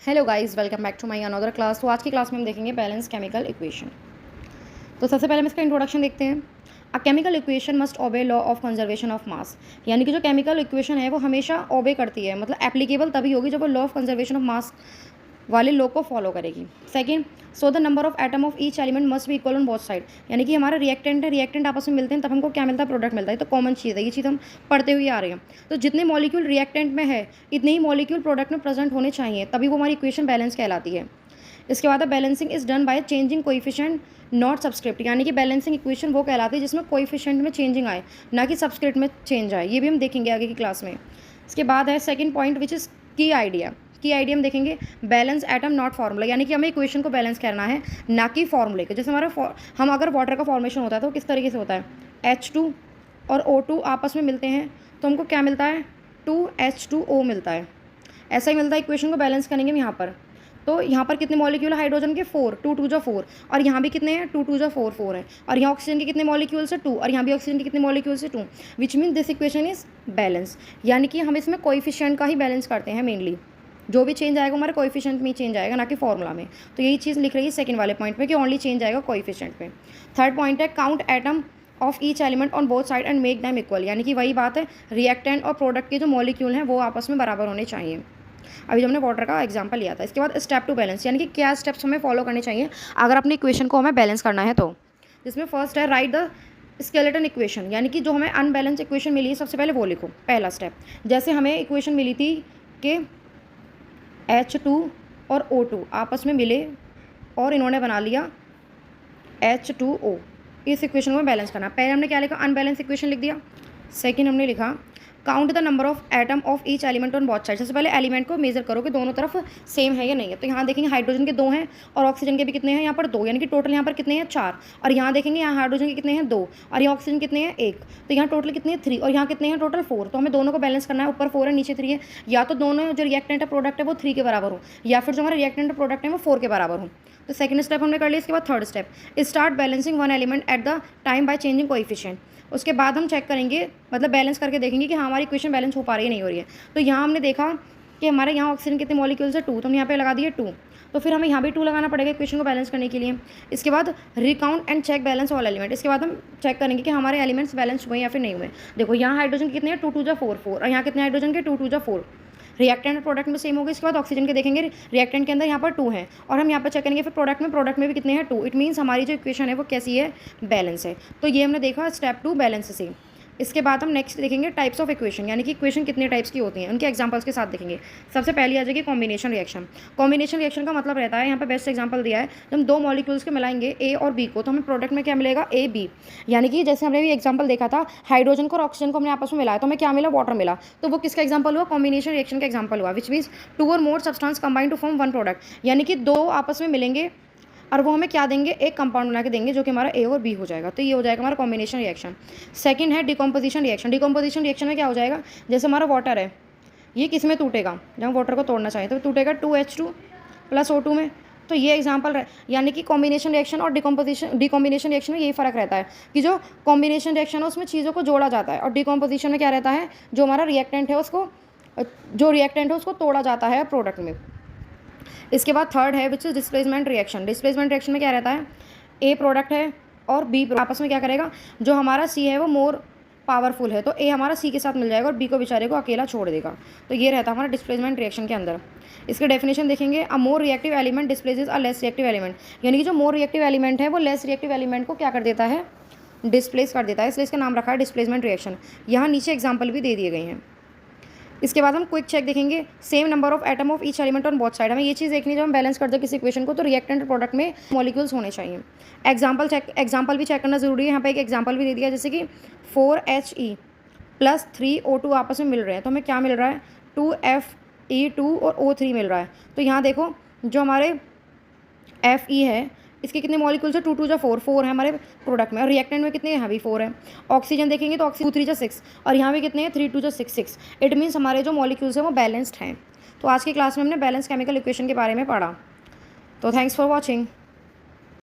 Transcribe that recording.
Hello guys, welcome back to my another class. तो आज की क्लास में हम देखेंगे बैलेंस केमिकल इक्वेशन। तो सबसे पहले हम इसका इंट्रोडक्शन देखते हैं। अ केमिकल इक्वेशन मस्ट ओबे law of conservation of mass, यानी कि जो केमिकल इक्वेशन है वो हमेशा ओबे करती है, मतलब एप्लीकेबल तभी होगी जब वो law of conservation of mass वाले लॉ को फॉलो करेगी। Second, so the number of atom of each element must be equal on both side, यानी कि हमारा रिएक्टेंट है, रिएक्टेंट आपस में मिलते हैं तब हमको क्या मिलता है, प्रोडक्ट मिलता है। तो कॉमन चीज़ है, ये चीज़ हम पढ़ते हुए आ रहे हैं। तो जितने मॉलिक्यूल रिएक्टेंट में है इतने ही मॉलिक्यूल प्रोडक्ट में प्रेजेंट होने चाहिए, तभी वो हमारी इक्वेशन बैलेंस कहलाती है। इसके बाद balancing is done by changing coefficient not subscript, यानी कि बैलेंसिंग इक्वेशन वो कहलाती है जिसमें कोइफिशिएंट में चेंजिंग आए, ना कि सब्सक्रिप्ट में चेंज आए। ये भी हम देखेंगे आगे की क्लास में। इसके बाद है सेकंड पॉइंट विच इज़ की आइडिया। की आइडिया हम देखेंगे बैलेंस एटम नॉट फार्मूला, यानी कि हमें इक्वेशन को बैलेंस करना है, ना कि फार्मूले के। जैसे हम अगर वाटर का फॉर्मेशन होता है तो किस तरीके से होता है, H2 और O2 आपस में मिलते हैं तो हमको क्या मिलता है, 2H2O मिलता है। ऐसा ही मिलता है, इक्वेशन को बैलेंस करेंगे हम यहाँ पर। तो यहाँ पर कितने मॉलिक्यूल है हाइड्रोजन के, 4, 2 2 4, और यहाँ भी कितने हैं, 2 2 4 4 है। और यहाँ ऑक्सीजन के कितने मॉलिक्यूल्स है, 2, और यहाँ भी ऑक्सीजन के कितने मॉलिक्यूल्स है, 2, which mean this equation is balance. यानी कि हम इसमें कोइफिशिएंट का ही बैलेंस करते हैं मेनली, जो भी चेंज आएगा हमारे कोइफिशिएंट में ही चेंज आएगा, ना कि फॉर्मूला में। तो यही चीज़ लिख रही है सेकंड वाले पॉइंट में कि ओनली चेंज आएगा कोइफिशिएंट में। थर्ड पॉइंट है count atom of each element on both side and make them equal, यानी कि वही बात है, रिएक्टेंट और प्रोडक्ट के जो मॉलिक्यूल हैं वो आपस में बराबर होने चाहिए। अभी जो हमने वाटर का एग्जांपल लिया था। इसके बाद स्टेप टू बैलेंस, यानी कि क्या स्टेप्स हमें फॉलो करने चाहिए अगर अपनी इक्वेशन को हमें बैलेंस करना है। तो जिसमें फर्स्ट है राइट द स्केलेटन इक्वेशन, यानी कि जो हमें अनबैलेंस इक्वेशन मिली है सबसे पहले वो लिखो। पहला स्टेप, जैसे हमें इक्वेशन मिली थी कि H2 और O2 आपस में मिले और इन्होंने बना लिया H2O। इस इक्वेशन को बैलेंस करना। पहले हमने क्या लिखा, अनबैलेंस इक्वेशन लिख दिया। सेकंड हमने लिखा count the number of atom of each element on both side. सबसे पहले एलिमेंट को मेजर करो कि दोनों तरफ सेम है या नहीं है। तो यहाँ देखेंगे हाइड्रोजन के 2 हैं और ऑक्सीजन के भी कितने हैं, यहाँ पर 2, यानी कि टोटल यहाँ पर कितने हैं, 4। और यहाँ देखेंगे यहाँ हाइड्रोजन के कितने हैं, 2, और यहाँ ऑक्सीजन कितने हैं, 1। तो यहाँ टोटल कितने हैं, 3, और यहाँ कितने हैं, टोटल 4। तो हमें दोनों को बैलेंस करना है, ऊपर 4 है नीचे 3 है। या तो दोनों जो रिएक्टेंट है प्रोडक्ट है वो 3 के बराबर हो, या फिर जो हमारा रिएक्टेंट प्रोडक्ट है वो 4 के बराबर हो। तो सेकंड स्टेप हमने कर लिया। इसके बाद third step, start balancing one element at the time by changing coefficient. उसके बाद हम चेक करेंगे, मतलब बैलेंस करके देखेंगे कि हाँ हमारी इक्वेशन बैलेंस हो पा रही है नहीं हो रही है। तो यहाँ हमने देखा कि हमारे यहाँ ऑक्सीजन कितने मॉलिक्यूल्स है, 2, तो हम यहाँ पे लगा दिए 2। तो फिर हमें यहाँ भी 2 लगाना पड़ेगा इक्वेशन को बैलेंस करने के लिए। इसके बाद recount and check balance all element. इसके बाद हम चेक करेंगे कि हमारे एलिमेंट्स बैलेंस हुए या फिर नहीं हुए। देखो यहाँ हाइड्रोजन के कितने हैं, 2 2 4 4, और यहाँ कितने हाइड्रोजन के, 2 2 4। रिएक्टेंट प्रोडक्ट में सेम होगा। इसके बाद ऑक्सीजन के देखेंगे, रिएक्टेंट के अंदर यहाँ पर 2 है, और हम यहाँ पर चेक करेंगे फिर प्रोडक्ट में भी कितने हैं, 2। इट मीन्स हमारी जो इक्वेशन है वो कैसी है, बैलेंस है। तो ये हमने देखा स्टेप 2 बैलेंस से। इसके बाद हम नेक्स्ट देखेंगे टाइप्स ऑफ इक्वेशन, यानी कि इक्वेशन कितने टाइप्स की होती हैं, उनके एग्जांपल्स के साथ देखेंगे। सबसे पहली आ जाएगी कॉम्बिनेशन रिएक्शन। कॉम्बिनेशन रिएक्शन का मतलब रहता है, यहाँ पे बेस्ट एग्जांपल दिया है, जब हम 2 मॉलिक्यूल्स के मिलाएंगे ए और बी को, तो हमें प्रोडक्ट में क्या मिलेगा, ए बी। यानी कि जैसे हमने भी एग्जाम्पल देखा था, हाइड्रोजन को और ऑक्सीजन को हमने आपस में मिलाया तो हमें क्या मिला, वाटर मिला। तो वो किसका एग्जाम्पल हुआ, कॉम्बिनेशन रिएक्शन का एग्जाम्पल हुआ, विच means 2 or more substance combine to form one product, यानी कि 2 आपस में मिलेंगे और वो हमें क्या देंगे, एक कंपाउंड बना के देंगे जो कि हमारा ए और बी हो जाएगा। तो ये हो जाएगा हमारा कॉम्बिनेशन रिएक्शन। सेकंड है डिकम्पोजिशन रिएक्शन। डिकम्पोजिशन रिएक्शन में क्या हो जाएगा, जैसे हमारा वाटर है, ये किस में टूटेगा, जब हम वाटर को तोड़ना चाहें तो टूटेगा 2H2 प्लस O2 में। तो ये एग्जाम्पल है, यानी कि कॉम्बिनेशन रिएक्शन और डिकम्पोजिशन रिएक्शन में यही फ़र्क रहता है कि जो कॉम्बिनेशन रिएक्शन है उसमें चीज़ों को जोड़ा जाता है, और डिकम्पोजिशन में क्या रहता है, जो हमारा रिएक्टेंट है उसको तोड़ा जाता है प्रोडक्ट में। इसके बाद थर्ड है which is displacement reaction. Displacement reaction में क्या रहता है, ए प्रोडक्ट है और बी आपस में क्या करेगा, जो हमारा सी है वो मोर पावरफुल है तो ए हमारा सी के साथ मिल जाएगा और बी को बेचारे को अकेला छोड़ देगा। तो ये रहता है हमारा डिस्प्लेसमेंट रिएक्शन के अंदर। इसके डेफिनेशन देखेंगे, a more reactive element displaces a less reactive element, यानी कि जो मोर रिएक्टिव एलिमेंट है वो लेस रिएक्टिव एलिमेंट को क्या कर देता है, डिस्प्लेस कर देता है, इसलिए इसका नाम रखा है डिस्प्लेसमेंट रिएक्शन। यहाँ नीचे एग्जाम्पल भी दे दिए गए हैं। इसके बाद हम क्विक चेक देखेंगे, same number of atom of each element on both side. हमें ये चीज़ देखनी है, जब हम बैलेंस करते हैं किसी इक्वेशन को तो रिएक्टेंट प्रोडक्ट में मॉलिक्यूल्स होने चाहिए। एग्जाम्पल भी चेक करना जरूरी है। यहाँ पे एक एग्जाम्पल भी दे दिया, जैसे कि 4He प्लस 3O2 आपस में मिल रहे हैं, तो हमें क्या मिल रहा है, 2Fe2 और O3 मिल रहा है। तो यहाँ देखो जो हमारे Fe है इसके कितने मॉलिक्यूल्स है, 2 2 4 4 है हमारे प्रोडक्ट में, और रिएक्टेंट में कितने हैं, यहाँ भी 4 है। ऑक्सीजन देखेंगे तो ऑक्सीजन 2 3 6, और यहाँ भी कितने हैं, 3 2 6 6। इट मीन्स हमारे जो मॉलिक्यूल्स हैं वो बैलेंस्ड हैं। तो आज की क्लास में हमने बैलेंस केमिकल इक्वेशन के बारे में पढ़ा। तो थैंक्स फॉर वॉचिंग।